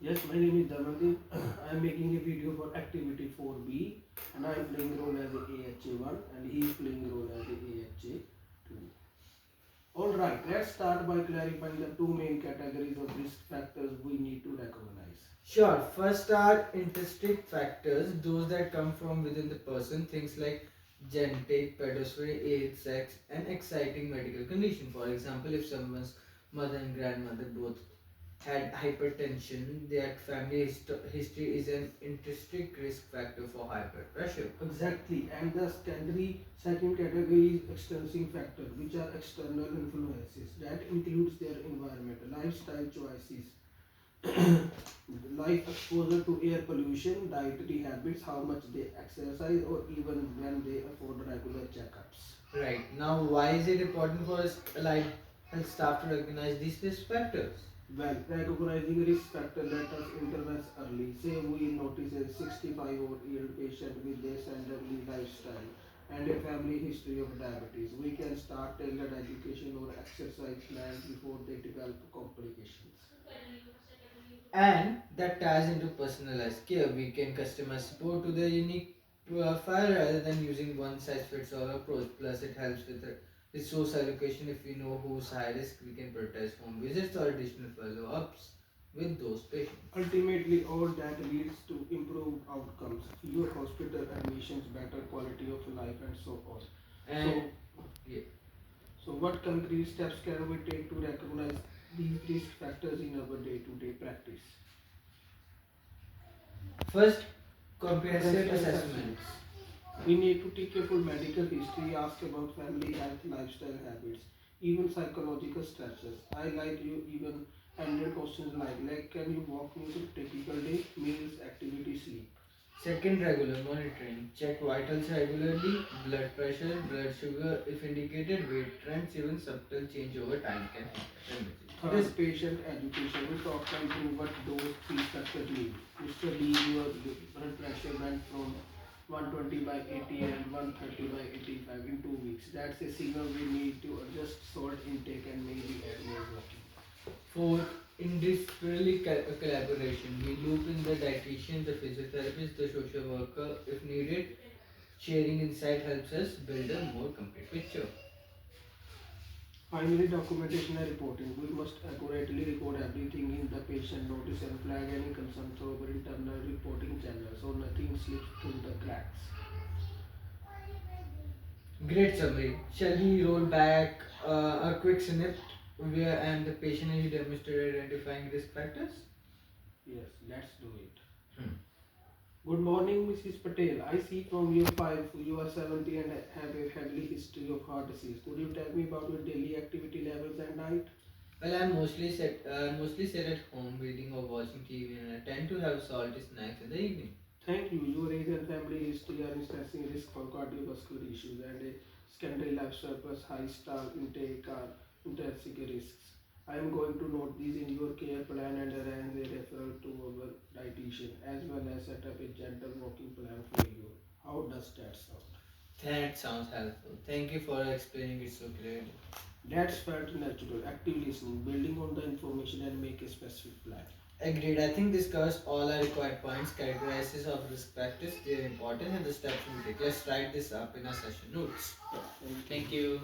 Yes, my name is Damandeep. I am making a video for activity 4B and I am playing role as a AHA1 and he is playing role as a AHA2. Alright, let's start by clarifying the two main categories of risk factors we need to recognize. Sure, first are intrinsic factors, those that come from within the person, things like genetic, pedigree, age, sex, and exciting medical condition. For example, if someone's mother and grandmother both had hypertension, that family history is an intrinsic risk factor for high blood pressure. Exactly, and the second category is extrinsic factors, which are external influences that includes their environment, lifestyle choices, life exposure to air pollution, dietary habits, how much they exercise, or even when they afford regular checkups. Right, now why is it important for us allied health staff to recognize these risk factors? Well, recognizing risk factor let us intervene early. Say we notice a 65-year-old patient with a sedentary lifestyle and a family history of diabetes. We can start tailored education or exercise plans before they develop complications. And that ties into personalized care. We can customize support to their unique profile rather than using one size fits all approach. Plus, it helps with the resource allocation. If we know who's high risk, we can prioritize home visits or additional follow ups with those patients. Ultimately, all that leads to improved outcomes, fewer hospital admissions, better quality of life, and so on. And So, yeah. so what concrete steps can we take to recognize these risk factors in our day-to-day practice? First, comprehensive Comprehensive assessment. assessments. We need to take a full medical history, ask about family health, lifestyle habits, even psychological stresses. I like you even ended questions like can you walk me through typical day, meals, activity, sleep. Second, regular monitoring. Check vitals regularly, blood pressure, blood sugar if indicated, weight trends, even subtle change over time can help. Third, patient education. We talk them through what those three factors mean. Mr. Lee, your blood pressure went from 120 by 80 and 130 by 85 in 2 weeks. That's a signal we need to adjust salt intake and maybe add more walking. Fourth, interdisciplinary collaboration. We loop in the dietitian, the physiotherapist, the social worker if needed. Sharing insight helps us build a more complete picture. Finally, documentation and reporting. We must accurately record everything in the patient notice and flag any concerns over internal reporting channels so nothing slips through the cracks. Great summary. Shall we roll back a quick snippet where and the patient and you demonstrate identifying risk factors? Yes, let's do it. Hmm. Good morning, Mrs. Patel. I see from your file you are 70 and have a family history of heart disease. Could you tell me about your daily activity levels and diet? Well, I'm mostly sit at home reading or watching TV, and I tend to have salty snacks in the evening. Thank you. Your age and family history are increasing risk for cardiovascular issues and a secondary lifestyle plus high star intake are intrinsic risks. I am going to note these in your care plan and arrange a referral to our dietitian as well as set up a gentle walking plan for you. How does that sound? That sounds helpful. Thank you for explaining it so clearly. That's felt natural, active listening, building on the information and make a specific plan. Agreed. I think this covers all our required points, characteristics of risk factors, their importance, and the steps we take. Let's write this up in our session notes. Yeah, thank Thank you. you.